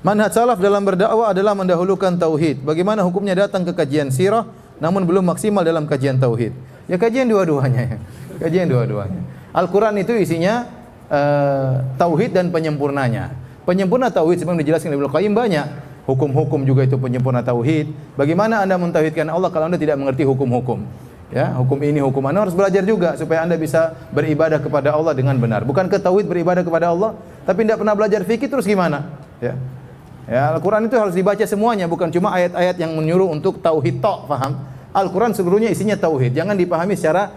Manhaj salaf dalam berdakwah adalah mendahulukan tauhid. Bagaimana hukumnya datang ke kajian sirah namun belum maksimal dalam kajian tauhid? Ya kajian dua-duanya. Kajian dua-duanya. Al-Qur'an itu isinya tauhid dan penyempurnanya. Penyempurna tauhid seperti dijelaskan oleh Ibnu Qayyim banyak. Hukum-hukum juga itu penyempurna tauhid. Bagaimana Anda mentauhidkan Allah kalau Anda tidak mengerti hukum-hukum? Ya, hukum ini, hukum Anda harus belajar juga supaya Anda bisa beribadah kepada Allah dengan benar. Bukan ke tauhid beribadah kepada Allah, tapi tidak pernah belajar fikih terus gimana? Ya. Ya, Al-Quran itu harus dibaca semuanya, bukan cuma ayat-ayat yang menyuruh untuk tauhid tok, paham? Al-Quran seluruhnya isinya tauhid. Jangan dipahami secara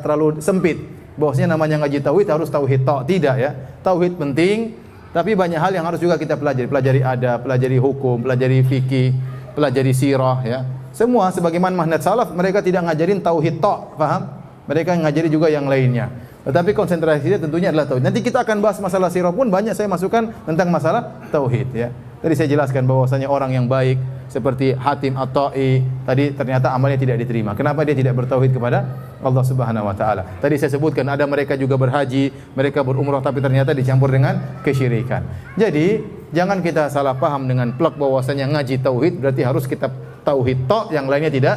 terlalu sempit. Bahwasanya namanya ngaji tauhid harus tauhid tok, tidak ya. Tauhid penting, tapi banyak hal yang harus juga kita pelajari. Pelajari adab, pelajari hukum, pelajari fikih, pelajari sirah ya. Semua sebagaimana manhaj salaf, mereka tidak ngajarin tauhid tok, paham? Mereka ngajari juga yang lainnya. Tetapi konsentrasinya tentunya adalah tauhid. Nanti kita akan bahas masalah sirah pun banyak saya masukkan tentang masalah tauhid ya. Tadi saya jelaskan bahwasanya orang yang baik seperti Hatim At-Ta'i tadi ternyata amalnya tidak diterima. Kenapa dia tidak bertauhid kepada Allah Subhanahu wa taala? Tadi saya sebutkan ada mereka juga berhaji, mereka berumrah tapi ternyata dicampur dengan kesyirikan. Jadi, jangan kita salah paham dengan plak bahwasanya ngaji tauhid berarti harus kita tauhid tok, yang lainnya tidak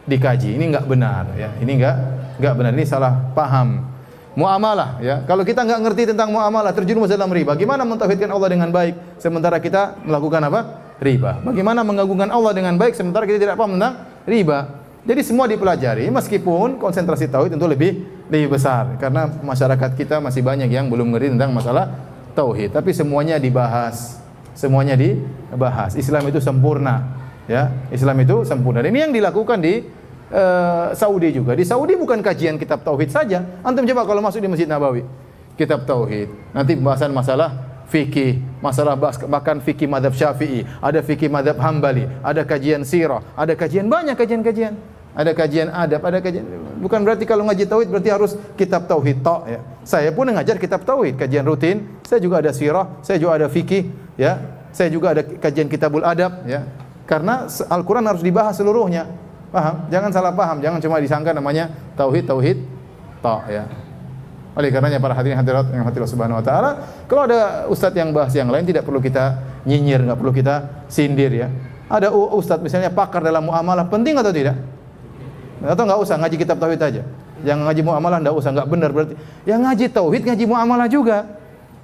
dikaji. Ini enggak benar ya. Ini enggak benar. Ini salah paham. Muamalah ya. Kalau kita enggak ngerti tentang muamalah, terjerumus dalam riba. Bagaimana mentauhidkan Allah dengan baik sementara kita melakukan apa? Riba. Bagaimana mengagungkan Allah dengan baik sementara kita tidak paham tentang riba. Jadi semua dipelajari meskipun konsentrasi tauhid tentu lebih besar karena masyarakat kita masih banyak yang belum ngerti tentang masalah tauhid. Tapi semuanya dibahas. Semuanya dibahas. Islam itu sempurna. Ya, Islam itu sempurna. Dan ini yang dilakukan di Saudi juga. Di Saudi bukan kajian kitab tauhid saja. Antum coba kalau masuk di Masjid Nabawi, kitab tauhid. Nanti pembahasan masalah fikih, masalah bahkan fikih mazhab Syafi'i, ada fikih mazhab Hambali, ada kajian sirah, ada kajian banyak kajian-kajian. Ada kajian adab, ada kajian. Bukan berarti kalau ngaji tauhid berarti harus kitab tauhid tok ya. Saya pun ngajar kitab tauhid, kajian rutin. Saya juga ada sirah, saya juga ada fikih ya. Saya juga ada kajian kitabul adab ya. Karena Al-Quran harus dibahas seluruhnya. Paham? Jangan salah paham, jangan cuma disangka namanya tauhid tok ya. Oleh karenanya para hadirin hadirat yang hati Allah Subhanahu wa taala, kalau ada ustaz yang bahas yang lain tidak perlu kita nyinyir, enggak perlu kita sindir ya. Ada ustaz misalnya pakar dalam muamalah, penting atau tidak? Atau enggak usah ngaji kitab tauhid aja. Yang ngaji muamalah enggak usah, enggak benar berarti. Yang ngaji tauhid ngaji muamalah juga.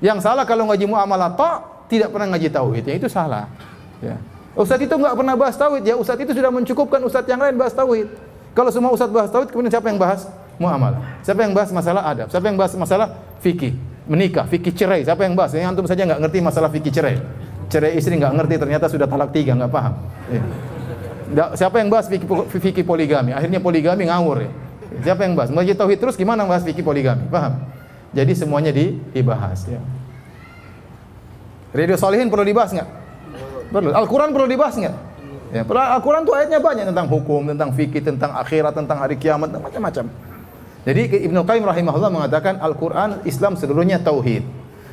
Yang salah kalau ngaji muamalah tok tidak pernah ngaji tauhid, ya itu salah. Ya. Ustaz itu enggak pernah bahas tauhid, ya ustaz itu sudah mencukupkan ustaz yang lain bahas tauhid. Kalau semua ustaz bahas tauhid, kemudian siapa yang bahas muamalah? Siapa yang bahas masalah adab? Siapa yang bahas masalah fikih, menikah, fikih cerai? Siapa yang bahas? Yang antum saja enggak ngerti masalah fikih cerai. Cerai istri enggak ngerti, ternyata sudah talak 3, enggak paham. Ya. Siapa yang bahas fikih poligami? Akhirnya poligami ngawur ya. Siapa yang bahas? Ngaji tauhid terus gimana bahas fikih poligami? Paham? Jadi semuanya dibahas ya. Riyadhus Shalihin perlu dibahas enggak? Perlu. Al-Quran perlu dibahas nggak? Ya, Al-Quran itu ayatnya banyak tentang hukum, tentang fikih, tentang akhirat, tentang hari kiamat, macam-macam. Jadi Ibnu Qayyim rahimahullah mengatakan Al-Quran Islam seluruhnya tauhid.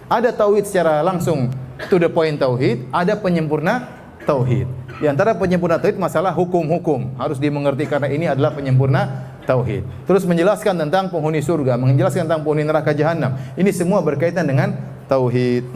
Ada tauhid secara langsung to the point tauhid, ada penyempurna tauhid. Di antara penyempurna tauhid masalah hukum-hukum harus dimengerti karena ini adalah penyempurna tauhid. Terus menjelaskan tentang penghuni surga, menjelaskan tentang penghuni neraka jahanam. Ini semua berkaitan dengan tauhid.